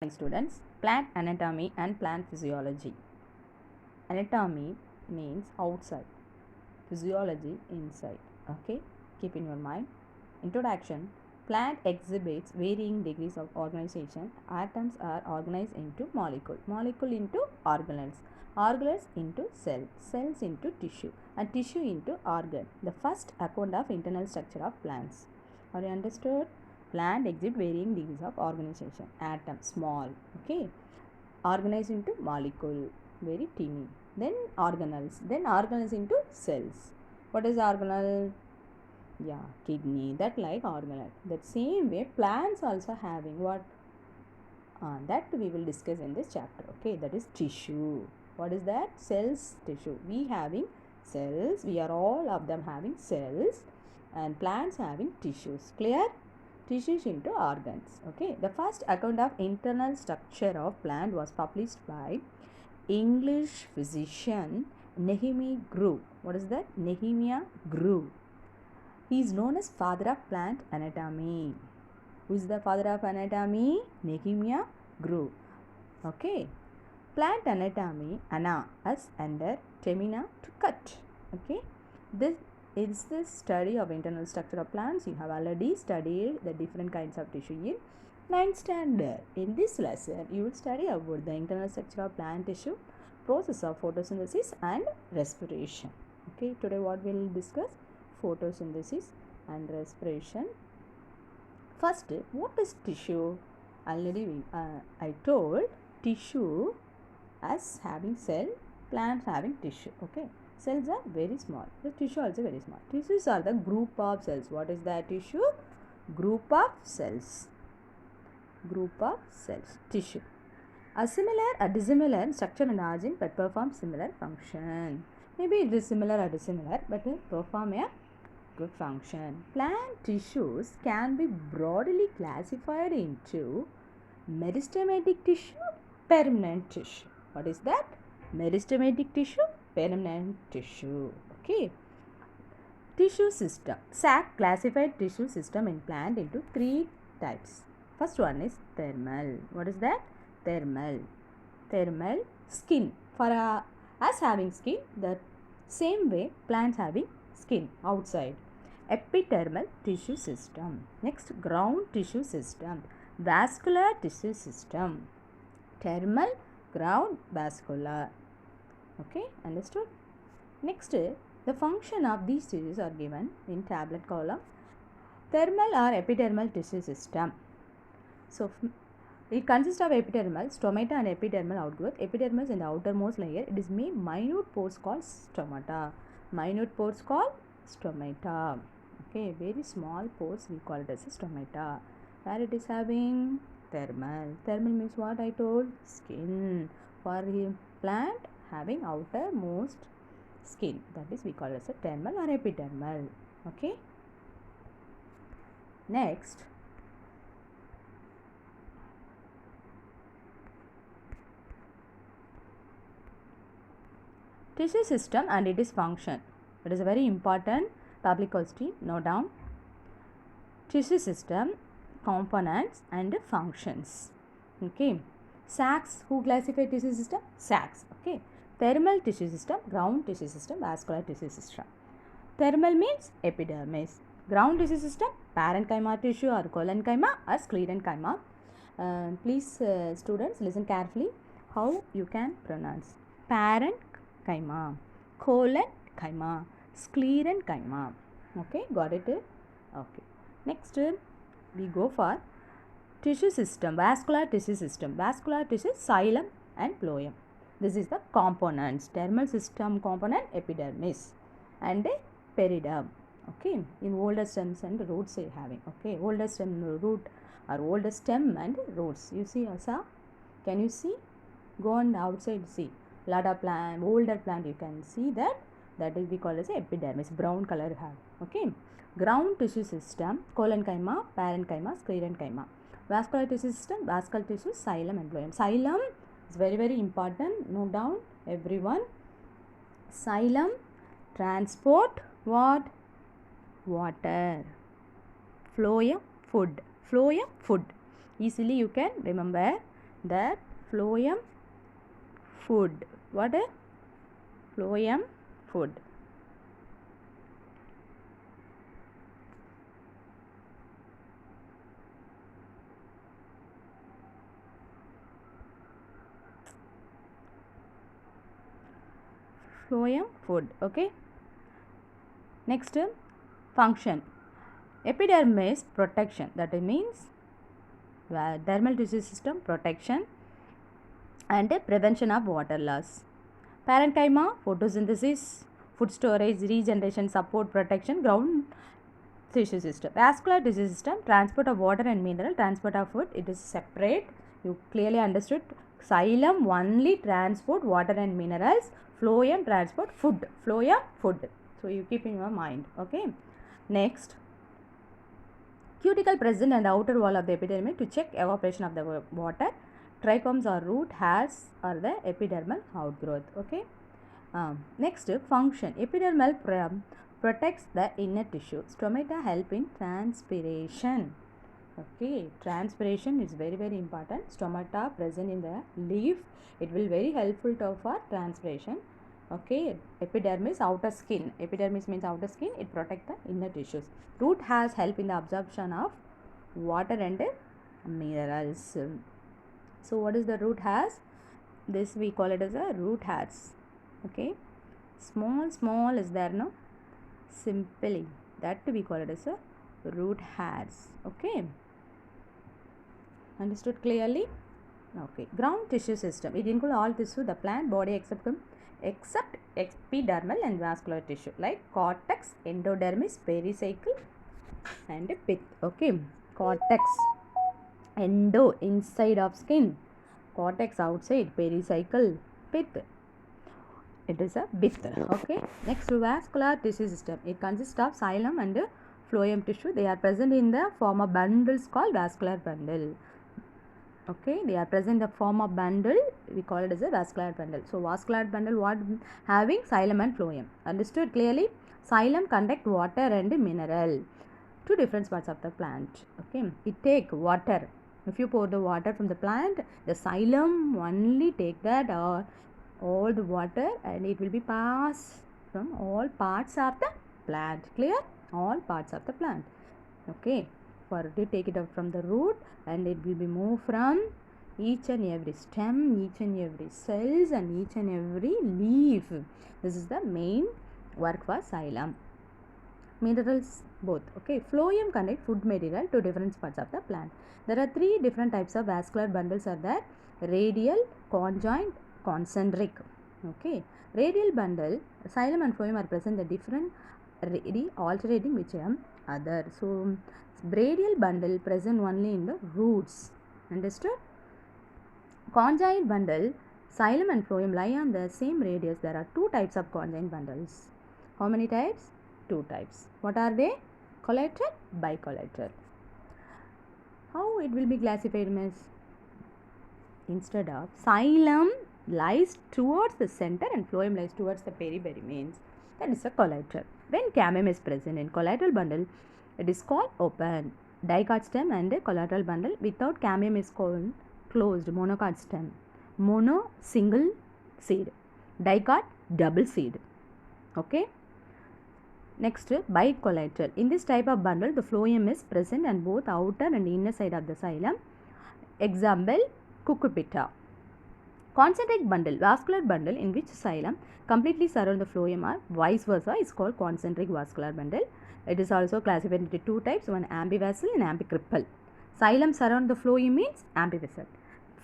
Morning students, plant anatomy and plant physiology. Anatomy means outside, physiology inside. Okay, keep in your mind. Introduction. Plant exhibits varying degrees of organization. Atoms are organized into molecule into organelles, organelles into cells into tissue, and tissue into organ. The first account of internal structure of plants. Are you understood? Plant exhibit varying degrees of organization. Atom small, okay, organized into molecule, very teeny. Then organelles into cells. What is organelle? Yeah, kidney. That like organelle. That same way, plants also having what? That we will discuss in this chapter. Okay, that is tissue. What is that? Cells, tissue. We having cells. We are all of them having cells, and plants having tissues. Clear? Tissues into organs. Okay. The first account of internal structure of plant was published by English physician Nehemiah Grew. What is that? Nehemiah Grew. He is known as father of plant anatomy. Who is the father of anatomy? Nehemiah Grew. Okay. Plant anatomy, ana as under, temina to cut. Okay. This is the study of internal structure of plants. You have already studied the different kinds of tissue in 9th standard. In this lesson, you will study about the internal structure of plant tissue, process of photosynthesis and respiration. Okay. Today what we will discuss? Photosynthesis and respiration. First, what is tissue? Already I told tissue as having cell, plants having tissue. Okay, cells are very small. The tissue also very small. Tissues are the group of cells. What is that tissue? Group of cells. Group of cells. Tissue. A similar or dissimilar structure and origin but perform similar function. Maybe it is similar or dissimilar but will perform a good function. Plant tissues can be broadly classified into meristematic tissue, permanent tissue. What is that? Meristematic tissue, permanent tissue. Okay. Tissue system. SAC classified tissue system in plant into 3 types. First one is thermal. What is that? Thermal. Thermal skin. For us having skin, the same way plants having skin outside. Epidermal tissue system. Next, ground tissue system. Vascular tissue system. Thermal, ground, vascular. Okay, understood? Next, the function of these tissues are given in tablet column. Thermal or epidermal tissue system. So, it consists of epidermal, stomata and epidermal outgrowth. Epidermis in the outermost layer. It is made minute pores called stomata. Minute pores called stomata. Okay, very small pores we call it as a stomata. Where it is having thermal. Thermal means what I told? Skin. For a plant having outermost skin. That is we call it as a thermal or epidermal. Okay. Next. Tissue system and its function. It is a very important public question. Note down. Tissue system, components and functions. Okay. SACs. Who classify tissue system? SACs. Okay. Thermal tissue system, ground tissue system, vascular tissue system. Thermal means epidermis. Ground tissue system, parenchyma tissue or collenchyma or sclerenchyma. Please students listen carefully how you can pronounce. Parenchyma, collenchyma, sclerenchyma. Okay, got it? Okay. Next, we go for tissue system, vascular tissue system. Vascular tissue, xylem and phloem. This is the components. Thermal system component, epidermis and periderm. Okay, in older stems and roots you having. Okay, older stem root or older stem and roots. You see Asa? Can you see? Go on outside see. Lot of plant, older plant you can see that. That is we call as epidermis. Brown color have. Okay. Ground tissue system, collenchyma, parenchyma, sclerenchyma. Vascular tissue system, vascular tissue, xylem and phloem. Xylem is very very important. Note down everyone. Xylem transport what? Water. Phloem food. Phloem food. Easily you can remember. that phloem food. What is phloem food? Phloem food. Okay. Next, function. Epidermis protection. That means dermal tissue system protection and prevention of water loss. Parenchyma, photosynthesis, food storage, regeneration, support, protection, ground tissue system. Vascular tissue system, transport of water and mineral, transport of food. It is separate. You clearly understood. Xylem only transport water and minerals. Phloem transport food. Phloem food. So you keep in your mind. Okay. Next, cuticle present on the outer wall of the epidermis to check evaporation of the water. Trichomes or root hairs are the epidermal outgrowth. Okay. Next, function. Epidermal protects the inner tissue. Stomata help in transpiration. Okay, transpiration is very important. Stomata present in the leaf, it will very helpful for transpiration. Okay, epidermis, outer skin. Epidermis means outer skin. It protects the inner tissues. Root has help in the absorption of water and minerals. So what is the root hairs? This we call it as a root hairs. Okay, small is there, no? Simply that we call it as a root hairs. Okay, understood clearly? Okay, ground tissue system. It includes all tissue, the plant body except epidermal and vascular tissue like cortex, endodermis, pericycle and pith. Okay, cortex, endo inside of skin, cortex outside, pericycle, pith. It is a pith. Okay. Next, vascular tissue system. It consists of xylem and phloem tissue. They are present in the form of bundles called vascular bundle. Okay, they are present in the form of bundle. We call it as a vascular bundle. So vascular bundle, what having xylem and phloem. Understood clearly? Xylem conduct water and mineral to different parts of the plant. Okay, it take water. If you pour the water from the plant, the xylem only take that all the water and it will be passed from all parts of the plant. Clear? All parts of the plant. Okay, for to take it out from the root and it will be moved from each and every stem, each and every cells and each and every leaf. This is the main work for xylem. Minerals both. Okay, phloem connect food material to different parts of the plant. There are three different types of vascular bundles are there: radial, conjoint, concentric. Okay, radial bundle, xylem and phloem are present in different alternating which other. So radial bundle present only in the roots. Understood? Conjoint bundle, xylem and phloem lie on the same radius. There are two types of conjoint bundles. How many types? Two types. What are they? Collateral, bicollateral. How it will be classified, miss? Instead of xylem lies towards the center and phloem lies towards the periphery, means that is a collateral. When cambium is present in collateral bundle, it is called open. Dicot stem and a collateral bundle without cambium is called closed, monocot stem. Mono, single seed. Dicot, double seed. Okay. Next, bicollateral. In this type of bundle, the phloem is present on both outer and inner side of the xylem. Example, Cucurbita. Concentric bundle, vascular bundle in which xylem completely surround the phloem or vice versa is called concentric vascular bundle. It is also classified into two types, one ambivasal and ambicrypal. Xylem surround the phloem means ambivasal.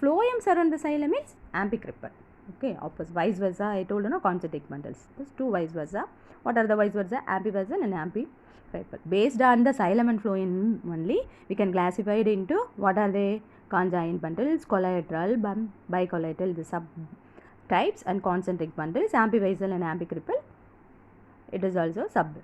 Phloem surround the xylem means ambicrypal. Okay, opposite, vice versa. I told you, no, concentric bundles. There's two vice versa. What are the vice versa? Ambivasal and ambicrypal. Based on the xylem and phloem only, we can classify it into what are they? Conjoint bundles, collateral, bicollateral, the sub types, and concentric bundles, ambivasal and ambicrypal. It is also sub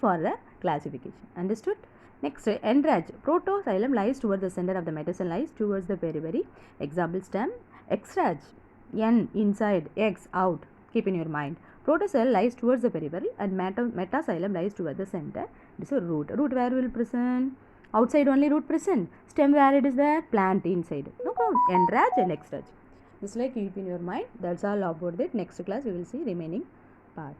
for the classification. Understood? Next, enrage. Protoxylem lies towards the center of the metacell, lies towards the periphery. Example, stem. Extrage. N inside, X out. Keep in your mind. Protocell lies towards the periphery and metaxylem lies towards the center. It is a root. Root where will present? Outside only root present. Stem where it is there? Plant inside. No problem. Enrach and extrach. This like keep in your mind. That's all about it. Next class we will see remaining part.